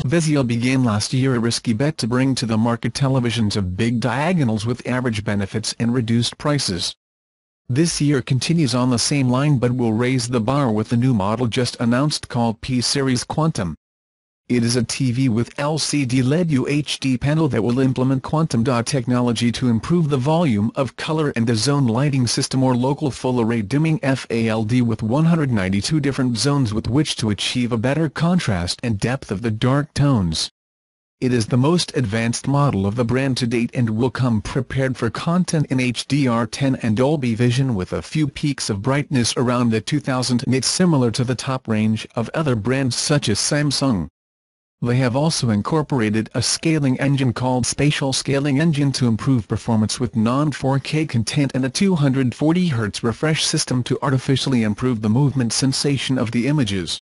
Vizio began last year a risky bet to bring to the market televisions of big diagonals with average benefits and reduced prices. This year continues on the same line but will raise the bar with the new model just announced called P-series Quantum. It is a TV with LCD-LED UHD panel that will implement quantum dot technology to improve the volume of color and the zone lighting system or local full-array dimming FALD with 192 different zones with which to achieve a better contrast and depth of the dark tones. It is the most advanced model of the brand to date and will come prepared for content in HDR10 and Dolby Vision with a few peaks of brightness around the 2000 nits similar to the top range of other brands such as Samsung. They have also incorporated a scaling engine called Spatial Scaling Engine to improve performance with non-4K content and a 240 Hz refresh system to artificially improve the movement sensation of the images.